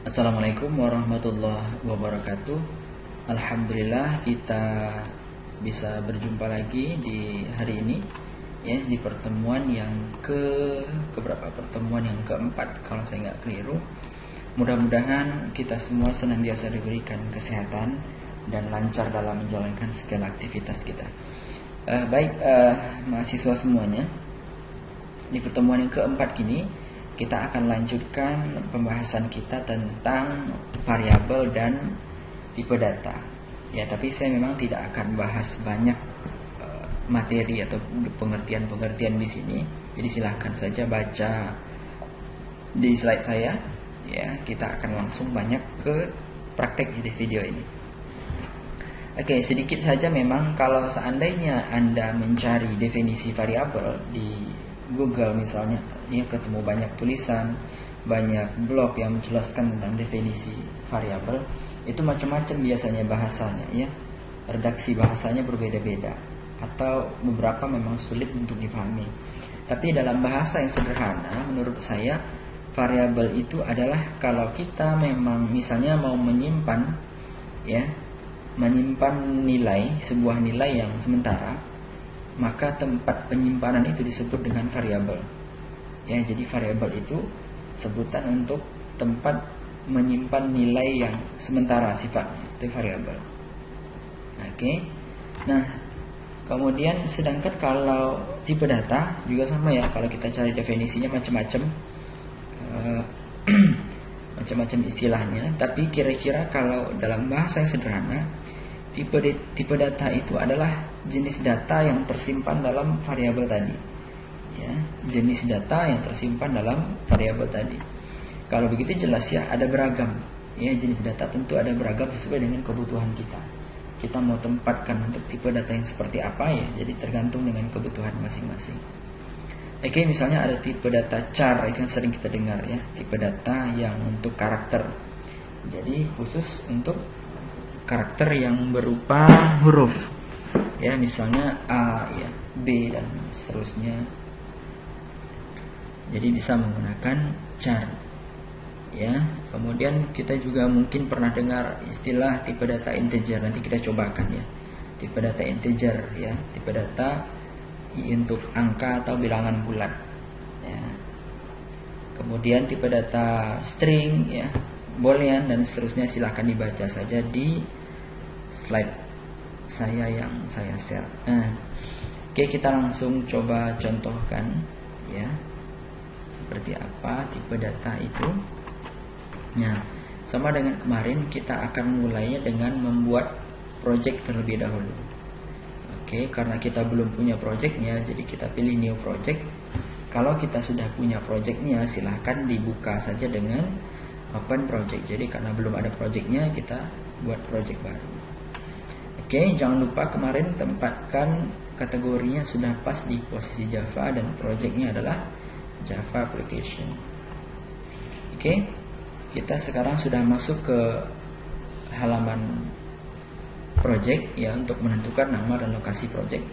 Assalamualaikum warahmatullahi wabarakatuh. Alhamdulillah kita bisa berjumpa lagi di hari ini, ya, di pertemuan yang keberapa, pertemuan yang keempat kalau saya nggak keliru. Mudah-mudahan kita semua senantiasa diberikan kesehatan dan lancar dalam menjalankan segala aktivitas kita. Baik, mahasiswa semuanya, di pertemuan yang keempat ini kita akan lanjutkan pembahasan kita tentang variabel dan tipe data. Ya, tapi saya memang tidak akan bahas banyak materi atau pengertian-pengertian di sini. Jadi silahkan saja baca di slide saya. Ya, kita akan langsung banyak ke praktek di video ini. Oke, sedikit saja memang kalau seandainya Anda mencari definisi variabel di Google misalnya, ini ketemu banyak tulisan, banyak blog yang menjelaskan tentang definisi variabel. Itu macam-macam biasanya bahasanya, ya. Redaksi bahasanya berbeda-beda atau beberapa memang sulit untuk dipahami. Tapi dalam bahasa yang sederhana, menurut saya variabel itu adalah kalau kita memang misalnya mau menyimpan, ya, menyimpan nilai, sebuah nilai yang sementara, maka tempat penyimpanan itu disebut dengan variabel. Ya, jadi variabel itu sebutan untuk tempat menyimpan nilai yang sementara sifatnya, itu variabel. Oke. Nah, kemudian sedangkan kalau tipe data juga sama, ya. Kalau kita cari definisinya macam-macam, macam-macam istilahnya. Tapi kira-kira kalau dalam bahasa yang sederhana, tipe data itu adalah jenis data yang tersimpan dalam variabel tadi. Ya, jenis data yang tersimpan dalam variabel tadi. Kalau begitu jelas, ya, ada beragam. Ya, jenis data tentu ada beragam sesuai dengan kebutuhan kita. Kita mau tempatkan untuk tipe data yang seperti apa, ya. Jadi tergantung dengan kebutuhan masing-masing. Oke, misalnya ada tipe data char, itu yang sering kita dengar, ya. Tipe data yang untuk karakter. Jadi khusus untuk karakter yang berupa huruf, ya, misalnya A, ya, B dan seterusnya. Jadi bisa menggunakan char, ya. Kemudian kita juga mungkin pernah dengar istilah tipe data integer. Nanti kita cobakan, ya, tipe data integer, ya, tipe data untuk angka atau bilangan bulat, ya. Kemudian tipe data string, ya, boolean dan seterusnya. Silahkan dibaca saja di slide saya yang saya share. Oke, kita langsung coba contohkan, ya, seperti apa tipe data itu. Nah, sama dengan kemarin, kita akan mulainya dengan membuat project terlebih dahulu. Oke, karena kita belum punya projectnya, jadi kita pilih new project. Kalau kita sudah punya projectnya, silahkan dibuka saja dengan open project. Jadi karena belum ada projectnya, kita buat project baru. Oke, jangan lupa kemarin tempatkan kategorinya sudah pas di posisi Java dan projectnya adalah Java application. Oke, kita sekarang sudah masuk ke halaman project, ya, untuk menentukan nama dan lokasi project.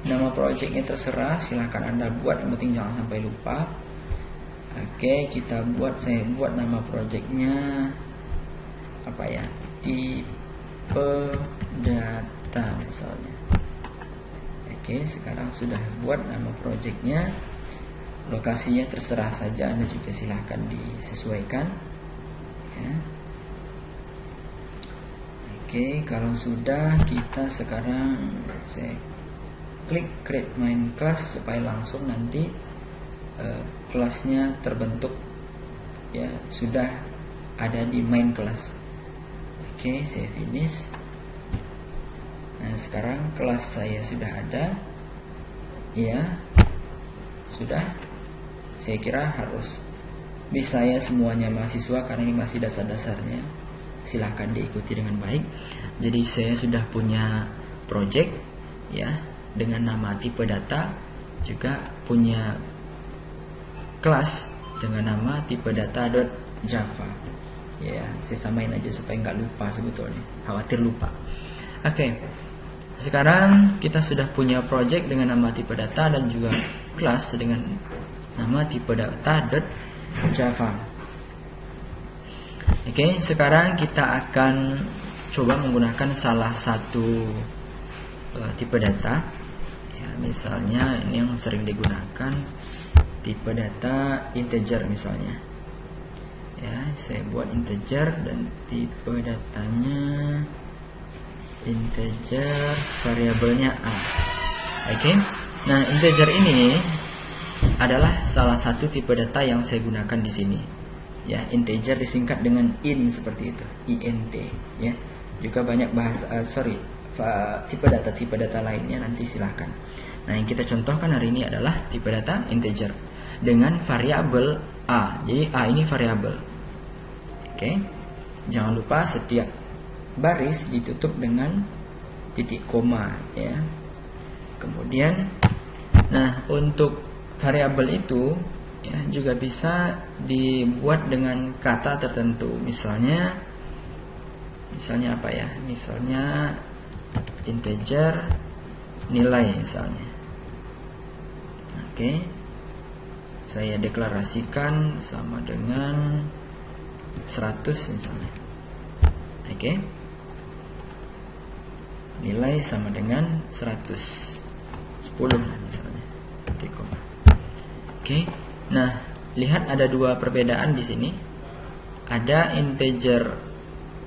Nama projectnya terserah, silahkan Anda buat, yang penting jangan sampai lupa. Oke, saya buat nama projectnya apa, ya, tipe data misalnya. Oke, sekarang sudah buat nama projectnya. Lokasinya terserah saja, Anda juga silahkan disesuaikan, ya. Oke, kalau sudah, kita sekarang saya klik create main class supaya langsung nanti kelasnya terbentuk, ya, sudah ada di main class. Oke, saya finish. Nah, sekarang kelas saya sudah ada, ya, sudah. Saya kira harus bisa, ya, semuanya mahasiswa karena ini masih dasar-dasarnya. Silahkan diikuti dengan baik. Jadi saya sudah punya project, ya, dengan nama tipe data, juga punya kelas dengan nama tipe data.java. Ya, saya samain aja supaya nggak lupa sebetulnya. Khawatir lupa. Oke. Sekarang kita sudah punya project dengan nama tipe data dan juga kelas dengan nama tipe data.java. Oke, sekarang kita akan coba menggunakan salah satu tipe data. Ya, misalnya ini yang sering digunakan tipe data integer misalnya. Ya, saya buat integer dan tipe datanya integer, variabelnya a. Oke. Nah, integer ini adalah salah satu tipe data yang saya gunakan di sini. Ya, integer disingkat dengan int seperti itu, int. Ya, juga banyak tipe data lainnya nanti silahkan. Nah, yang kita contohkan hari ini adalah tipe data integer dengan variabel a. Jadi a ini variabel. Oke, jangan lupa setiap baris ditutup dengan titik koma. Ya, kemudian, nah untuk variabel itu ya juga bisa dibuat dengan kata tertentu. Misalnya apa ya? Misalnya integer nilai misalnya. Oke. Saya deklarasikan sama dengan 100 misalnya. Oke. Nilai sama dengan 110 misalnya. Oke. Nah, lihat ada dua perbedaan di sini. Ada integer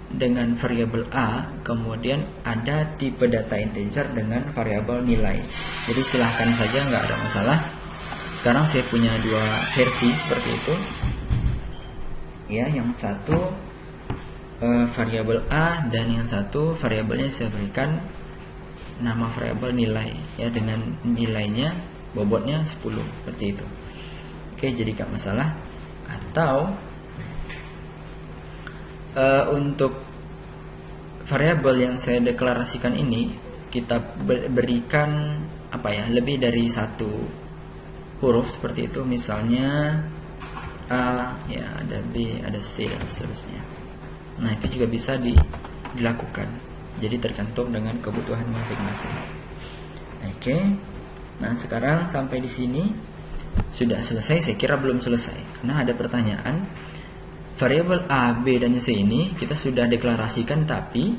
dengan variabel a, kemudian ada tipe data integer dengan variabel nilai. Jadi silahkan saja, nggak ada masalah. Sekarang saya punya dua versi seperti itu. Ya, yang satu variabel a dan yang satu variabelnya saya berikan nama variabel nilai ya, dengan nilainya bobotnya 10 seperti itu. Oke, jadi gak masalah. Atau untuk variabel yang saya deklarasikan ini kita berikan lebih dari satu huruf seperti itu. Misalnya a, ya ada b, ada c dan seterusnya. Nah, itu juga bisa dilakukan. Jadi tergantung dengan kebutuhan masing-masing. Oke. Nah, sekarang sampai di sini sudah selesai. Saya kira belum selesai karena ada pertanyaan. Variabel a, b dan c ini kita sudah deklarasikan tapi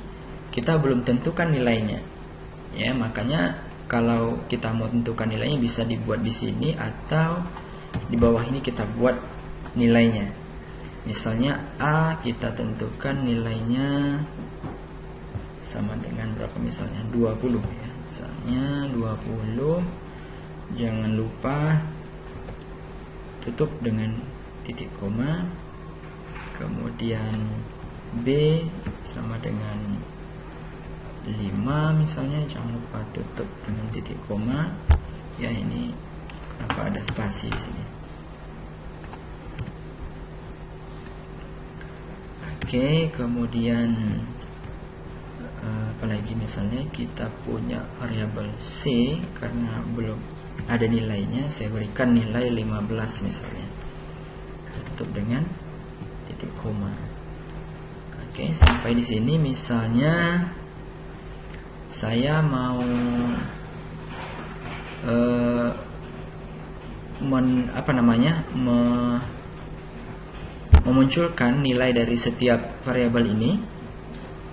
kita belum tentukan nilainya. Ya, makanya kalau kita mau tentukan nilainya bisa dibuat di sini atau di bawah ini kita buat nilainya. Misalnya a kita tentukan nilainya sama dengan berapa, misalnya 20 ya. Misalnya 20. Jangan lupa tutup dengan titik koma. Kemudian b sama dengan 5 misalnya, jangan lupa tutup dengan titik koma. Ya, ini kenapa ada spasi di sini. Oke, kemudian apalagi, misalnya kita punya variabel c, karena belum ada nilainya saya berikan nilai 15 misalnya, tutup dengan titik koma. Oke, sampai di sini misalnya saya mau memunculkan nilai dari setiap variabel ini.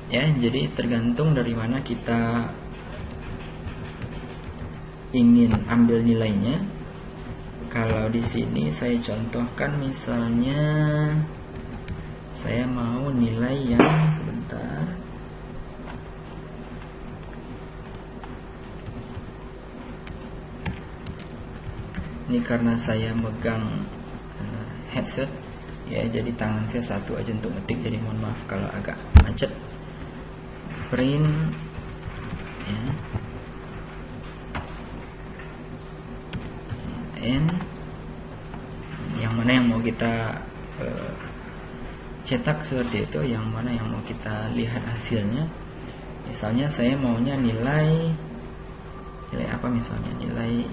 Ya, jadi tergantung dari mana kita ingin ambil nilainya. Kalau di sini saya contohkan, misalnya saya mau nilai yang sebentar. Ini karena saya megang headset ya, jadi tangan saya satu aja untuk ngetik, jadi mohon maaf kalau agak macet. Print ya, n yang mana yang mau kita cetak seperti itu, yang mana yang mau kita lihat hasilnya. Misalnya saya maunya nilai apa, misalnya nilai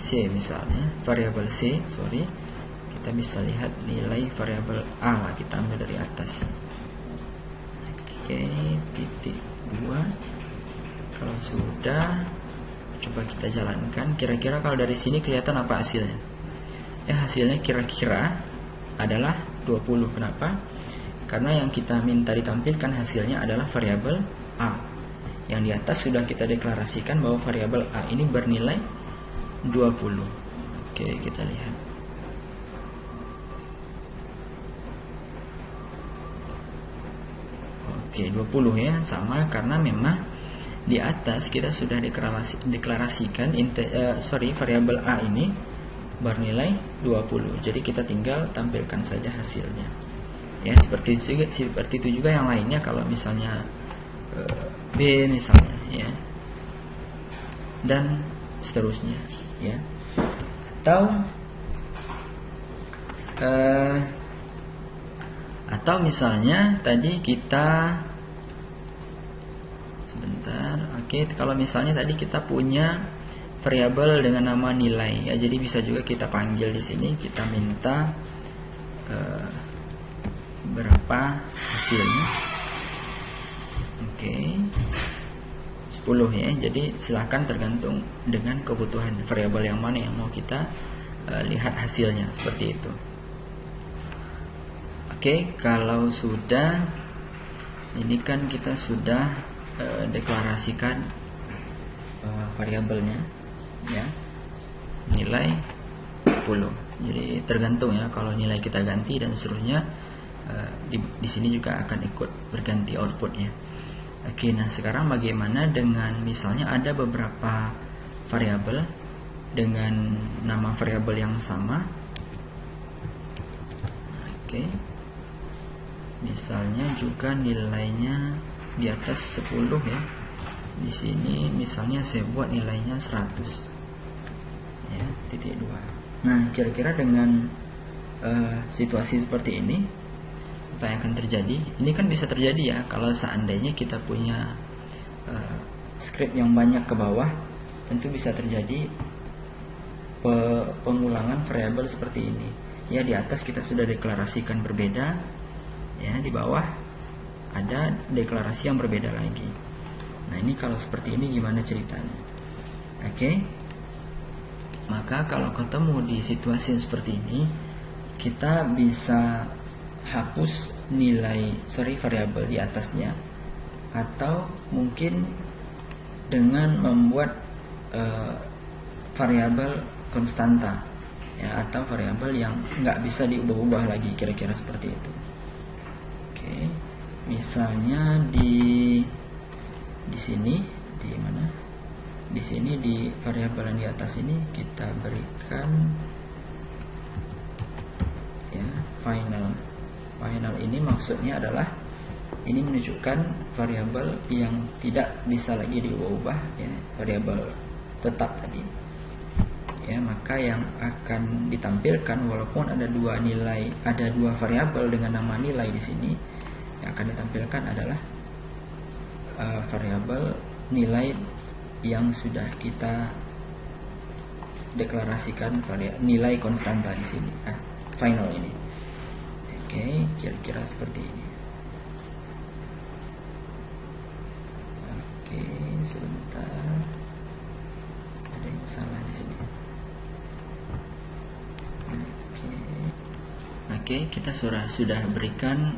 C misalnya, variabel C, kita bisa lihat nilai variabel A, kita ambil dari atas. Oke, titik 2. Kalau sudah, Coba kita jalankan. Kira-kira kalau dari sini kelihatan apa hasilnya? Ya, hasilnya kira-kira adalah 20. Kenapa? Karena yang kita minta ditampilkan hasilnya adalah variabel A. Yang di atas sudah kita deklarasikan bahwa variabel A ini bernilai 20. Oke, kita lihat. Oke, 20 ya, sama karena memang di atas kita sudah deklarasikan variabel A ini bernilai 20. Jadi kita tinggal tampilkan saja hasilnya. Ya, seperti itu juga yang lainnya kalau misalnya B misalnya, ya. Dan seterusnya, ya. Atau misalnya tadi kita kalau misalnya tadi kita punya variabel dengan nama nilai, ya, jadi bisa juga kita panggil di sini, kita minta berapa hasilnya. 10 ya. Jadi silahkan tergantung dengan kebutuhan variabel yang mana yang mau kita lihat hasilnya, seperti itu. Kalau sudah, ini kan kita sudah deklarasikan variabelnya, ya, nilai 10. Jadi tergantung ya, kalau nilai kita ganti dan seterusnya, di sini juga akan ikut berganti outputnya. Nah sekarang bagaimana dengan misalnya ada beberapa variabel dengan nama variabel yang sama. Misalnya juga nilainya di atas 10 ya. Di sini misalnya saya buat nilainya 100 ya, titik 2. Nah kira-kira dengan situasi seperti ini apa yang akan terjadi? Ini kan bisa terjadi ya kalau seandainya kita punya script yang banyak ke bawah, tentu bisa terjadi pengulangan variabel seperti ini. Ya, di atas kita sudah deklarasikan berbeda, ya, di bawah ada deklarasi yang berbeda lagi. Nah ini kalau seperti ini gimana ceritanya? Maka kalau ketemu di situasi seperti ini, kita bisa hapus variabel di atasnya, atau mungkin dengan membuat variabel konstanta, ya, atau variabel yang nggak bisa diubah-ubah lagi, kira-kira seperti itu. Misalnya di sini, di mana? Di sini di variabel yang di atas ini kita berikan ya final. Final ini maksudnya adalah ini menunjukkan variabel yang tidak bisa lagi diubah, ya, variabel tetap tadi. Ya, maka yang akan ditampilkan walaupun ada dua variabel dengan nama nilai di sini, yang akan ditampilkan adalah variabel nilai yang sudah kita deklarasikan, nilai konstanta di sini, final ini. Kira-kira seperti ini. Sebentar, ada yang salah di sini. Kita sudah berikan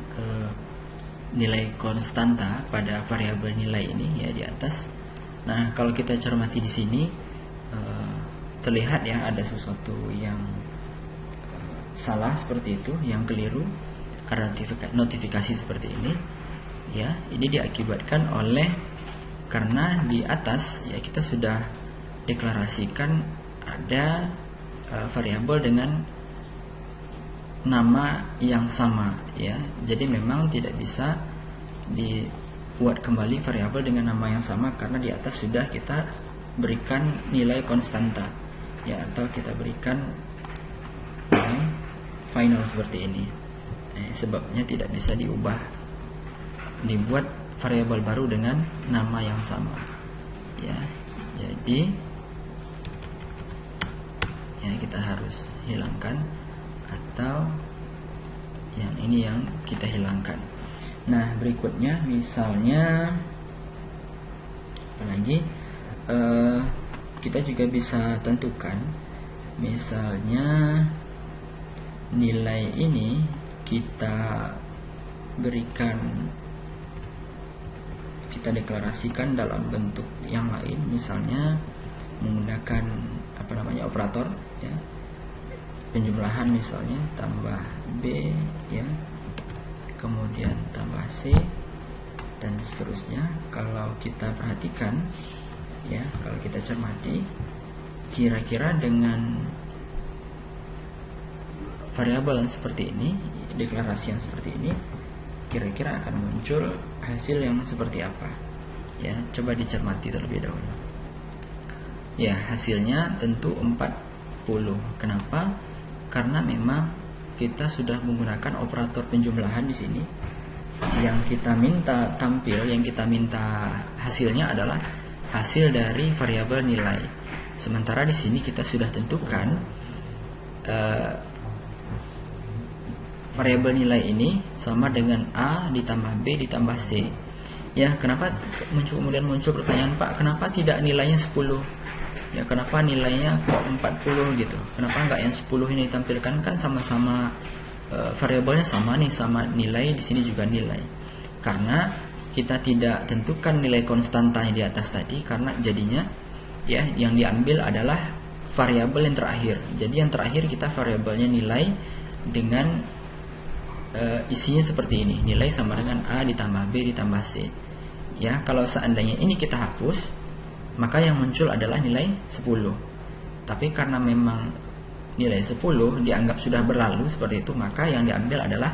nilai konstanta pada variabel nilai ini ya di atas. Nah kalau kita cermati di sini terlihat ya ada sesuatu yang salah seperti itu, yang keliru, ada notifikasi seperti ini. Ya, ini diakibatkan oleh karena di atas ya kita sudah deklarasikan ada variabel dengan nama yang sama ya. Jadi memang tidak bisa dibuat kembali variabel dengan nama yang sama karena di atas sudah kita berikan nilai konstanta ya, atau kita berikan final seperti ini. Sebabnya tidak bisa dibuat variabel baru dengan nama yang sama ya. Jadi ya kita harus hilangkan, atau yang ini yang kita hilangkan. Nah berikutnya misalnya apa lagi, kita juga bisa tentukan, misalnya nilai ini kita berikan, kita deklarasikan dalam bentuk yang lain, misalnya menggunakan operator ya, penjumlahan, misalnya tambah B ya, kemudian tambah C dan seterusnya. Kalau kita perhatikan ya, kalau kita cermati, kira-kira dengan variabel yang seperti ini, deklarasi yang seperti ini, kira-kira akan muncul hasil yang seperti apa ya. Coba dicermati terlebih dahulu ya. Hasilnya tentu 40. Kenapa? Karena memang kita sudah menggunakan operator penjumlahan di sini. Yang kita minta tampil, yang kita minta hasilnya adalah hasil dari variabel nilai. Sementara di sini kita sudah tentukan variabel nilai ini sama dengan A ditambah B ditambah C. Ya, kenapa kemudian muncul pertanyaan, Pak, kenapa tidak nilainya 10? Ya, kenapa nilainya kok 40 gitu? Kenapa enggak yang 10 ini ditampilkan? Kan sama-sama variabelnya sama nih, sama nilai, di sini juga nilai. Karena kita tidak tentukan nilai konstanta yang di atas tadi, karena jadinya ya yang diambil adalah variabel yang terakhir. Jadi yang terakhir kita variabelnya nilai dengan isinya seperti ini, nilai sama dengan A ditambah B ditambah C. Ya, kalau seandainya ini kita hapus, maka yang muncul adalah nilai 10. Tapi karena memang nilai 10 dianggap sudah berlalu seperti itu, maka yang diambil adalah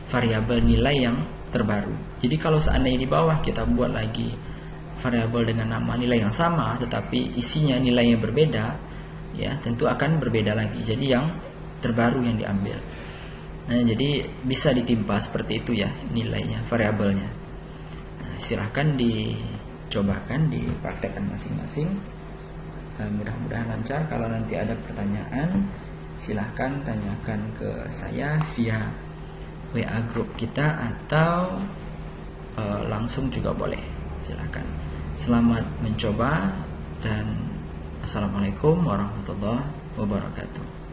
variabel nilai yang terbaru. Jadi kalau seandainya di bawah kita buat lagi variabel dengan nama nilai yang sama tetapi isinya nilai yang berbeda, ya tentu akan berbeda lagi. Jadi yang terbaru yang diambil. Nah, jadi bisa ditimpa seperti itu ya nilainya, variabelnya. Nah, silahkan dicobakan, dipraktekkan masing-masing. Mudah-mudahan lancar. Kalau nanti ada pertanyaan, silahkan tanyakan ke saya via WA grup kita atau langsung juga boleh. Silahkan. Selamat mencoba dan Assalamualaikum warahmatullahi wabarakatuh.